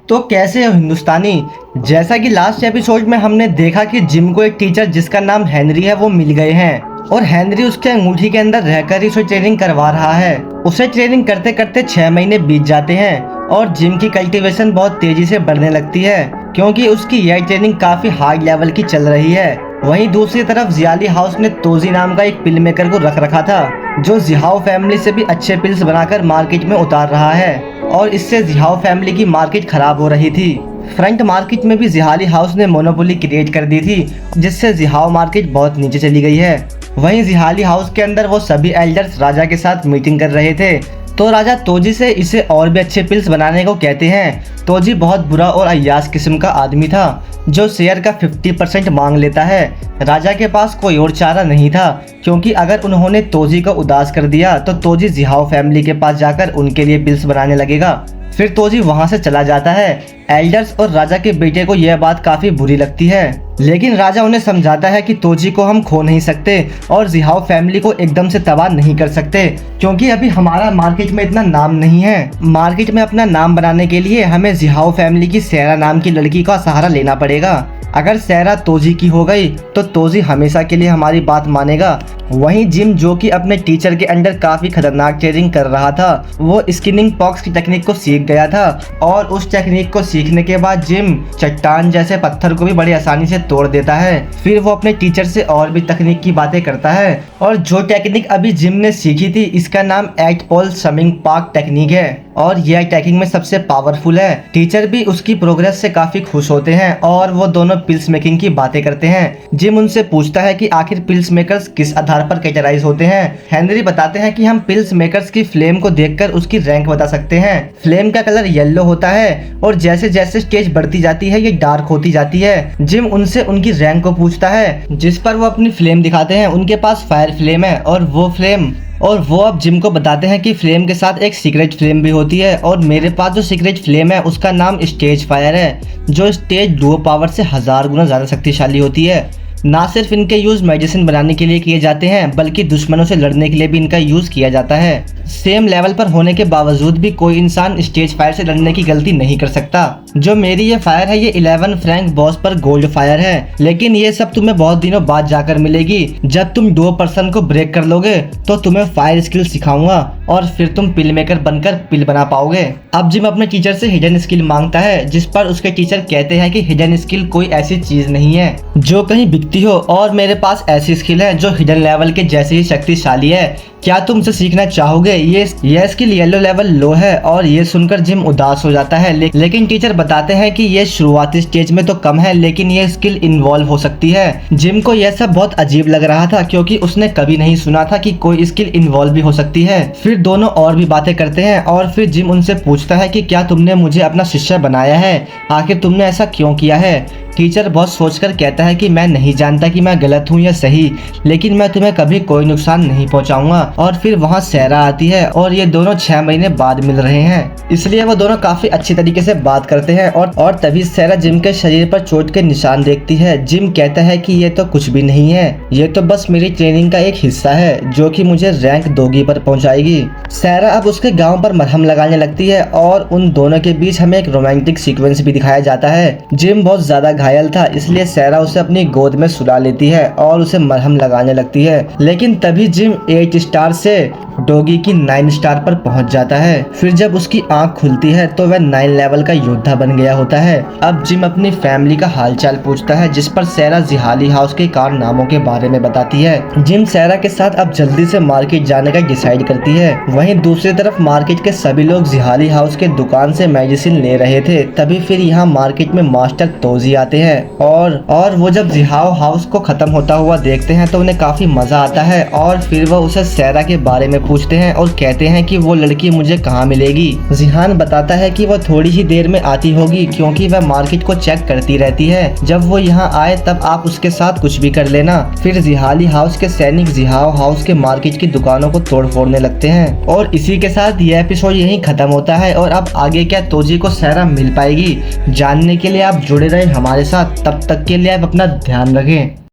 तो कैसे हो हिंदुस्तानी। जैसा कि लास्ट एपिसोड में हमने देखा कि जिम को एक टीचर जिसका नाम हेनरी है वो मिल गए हैं और हेनरी उसके अंगूठी के अंदर रहकर ही उसे ट्रेनिंग करवा रहा है। उसे ट्रेनिंग करते करते 6 महीने बीत जाते हैं और जिम की कल्टीवेशन बहुत तेजी से बढ़ने लगती है क्योंकि उसकी यह ट्रेनिंग काफी हाई लेवल की चल रही है। वहीं दूसरी तरफ जियाली हाउस ने तोजी नाम का एक पिल मेकर को रख रखा था जो जिहाओ फैमिली से भी अच्छे पिल्स बनाकर मार्केट में उतार रहा है और इससे जिहाओ फैमिली की मार्केट खराब हो रही थी। फ्रंट मार्केट में भी जिहाली हाउस ने मोनोपोली क्रिएट कर दी थी जिससे जिहाओ मार्केट बहुत नीचे चली गई है। वहीं जिहाली हाउस के अंदर वो सभी एल्डर्स राजा के साथ मीटिंग कर रहे थे तो राजा तोजी से इसे और भी अच्छे पिल्स बनाने को कहते हैं। तोजी बहुत बुरा और अय्याश किस्म का आदमी था जो शेयर का 50% मांग लेता है। राजा के पास कोई और चारा नहीं था क्योंकि अगर उन्होंने तोजी को उदास कर दिया तो तोजी जिहाओ फैमिली के पास जाकर उनके लिए पिल्स बनाने लगेगा। फिर तोजी वहां से चला जाता है। एल्डर्स और राजा के बेटे को यह बात काफी बुरी लगती है लेकिन राजा उन्हें समझाता है कि तोजी को हम खो नहीं सकते और जिहाओ फैमिली को एकदम से तबाह नहीं कर सकते क्योंकि अभी हमारा मार्केट में इतना नाम नहीं है। मार्केट में अपना नाम बनाने के लिए हमें जिहाओ फैमिली की सैरा नाम की लड़की का सहारा लेना पड़ेगा। अगर सैरा तोजी की हो गई तो तोजी हमेशा के लिए हमारी बात मानेगा। वहीं जिम जो कि अपने टीचर के अंडर काफी खतरनाक ट्रेनिंग कर रहा था वो स्किनिंग पॉक्स की टेक्निक को सीख गया था और उस टेक्निक को सीखने के बाद जिम चट्टान जैसे पत्थर को भी बड़ी आसानी से तोड़ देता है। फिर वो अपने टीचर से और भी तकनीक की बातें करता है और जो टेक्निक अभी जिम ने सीखी थी इसका नाम 8 पोल समिंग पार्क टेक्निक है और यह टेक्निक में सबसे पावरफुल है। टीचर भी उसकी प्रोग्रेस से काफी खुश होते हैं और वो दोनों पिल्स मेकिंग की बातें करते हैं। जिम उनसे पूछता है कि आखिर पिल्स मेकर्स किस आधार पर कैटेगराइज होते हैं। हेनरी बताते हैं कि हम पिल्स मेकर्स की फ्लेम को देखकर उसकी रैंक बता सकते हैं। फ्लेम का कलर येलो होता है और जैसे जैसे स्टेज बढ़ती जाती है ये डार्क होती जाती है। जिम उनसे उनकी रैंक को पूछता है जिस पर वो अपनी फ्लेम दिखाते हैं। उनके पास फायर फ्लेम है और वो अब जिम को बताते हैं कि फ्लेम के साथ एक सीक्रेट फ्लेम भी होती है और मेरे पास जो सीक्रेट फ्लेम है उसका नाम स्टेज फायर है जो स्टेज डुओ पावर से 1000 गुना ज़्यादा शक्तिशाली होती है। ना सिर्फ इनके यूज़ मेडिसिन बनाने के लिए किए जाते हैं बल्कि दुश्मनों से लड़ने के लिए भी इनका यूज़ किया जाता है। सेम लेवल पर होने के बावजूद भी कोई इंसान स्टेज फायर से लड़ने की गलती नहीं कर सकता। जो मेरी ये फायर है ये 11 फ्रैंक बॉस पर गोल्ड फायर है लेकिन ये सब तुम्हें बहुत दिनों बाद जाकर मिलेगी। जब तुम 2 पर्सन को ब्रेक कर लोगे तो तुम्हें फायर स्किल सिखाऊंगा और फिर तुम पिल मेकर बनकर पिल बना पाओगे। अब जिम अपने टीचर से हिडन स्किल मांगता है जिस पर उसके टीचर कहते हैं कि हिडन स्किल कोई ऐसी चीज नहीं है जो कहीं बिकती हो और मेरे पास ऐसी स्किल है जो हिडन लेवल के जैसे ही शक्तिशाली है। क्या तुम इसे सीखना चाहोगे? ये स्किल येलो लेवल लो है और ये सुनकर जिम उदास हो जाता है लेकिन टीचर बताते हैं कि ये शुरुआती स्टेज में तो कम है लेकिन ये स्किल इन्वॉल्व हो सकती है। जिम को यह सब बहुत अजीब लग रहा था क्योंकि उसने कभी नहीं सुना था कि कोई स्किल इन्वॉल्व भी हो सकती है। फिर दोनों और भी बातें करते हैं और फिर जिम उनसे पूछता है कि क्या तुमने मुझे अपना शिष्य बनाया है, आखिर तुमने ऐसा क्यों किया है। टीचर बहुत सोचकर कहता है कि मैं नहीं जानता कि मैं गलत हूँ या सही लेकिन मैं तुम्हें कभी कोई नुकसान नहीं पहुँचाऊंगा। और फिर वहाँ सैरा आती है और ये दोनों 6 महीने बाद मिल रहे हैं इसलिए वो दोनों काफी अच्छी तरीके से बात करते हैं और तभी सैरा जिम के शरीर पर चोट के निशान देखती है। जिम कहता है कि ये तो कुछ भी नहीं है, ये तो बस मेरी ट्रेनिंग का एक हिस्सा है जो कि मुझे रैंक 2 पर पहुँचाएगी। सैरा अब उसके गाँव पर मरहम लगाने लगती है और उन दोनों के बीच हमें एक रोमांटिक सीक्वेंस भी दिखाया जाता है। जिम बहुत ज्यादा घायल था इसलिए सैरा उसे अपनी गोद में सुला लेती है और उसे मरहम लगाने लगती है लेकिन तभी जिम 8 स्टार से डॉगी की 9 स्टार पर पहुंच जाता है। फिर जब उसकी आंख खुलती है तो वह 9 लेवल का योद्धा बन गया होता है। अब जिम अपनी फैमिली का हालचाल पूछता है जिस पर सैरा जिहाली हाउस के कारनामों के बारे में बताती है। जिम सैरा के साथ अब जल्दी से मार्केट जाने का डिसाइड करती है। वहीं दूसरी तरफ मार्केट के सभी लोग जिहाली हाउस के दुकान से मेडिसिन ले रहे थे तभी फिर यहाँ मार्केट में मास्टर तोजी आते हैं और वो जब जिहाओ हाउस को खत्म होता हुआ देखते हैं तो उन्हें काफी मजा आता है और फिर वो उसे सैरा के बारे में पूछते हैं और कहते हैं कि वो लड़की मुझे कहाँ मिलेगी। जिहान बताता है कि वो थोड़ी ही देर में आती होगी क्योंकि वह मार्केट को चेक करती रहती है। जब वो यहाँ आए तब आप उसके साथ कुछ भी कर लेना। फिर जिहाली हाउस के सैनिक जिहाओ हाउस के मार्केट की दुकानों को तोड़ फोड़ने लगते हैं और इसी के साथ यह एपिसोड यहीं खत्म होता है। और अब आगे क्या तोजी को सैरा मिल पाएगी जानने के लिए आप जुड़े रहे हमारे साथ। तब तक के लिए आप अपना ध्यान रखें।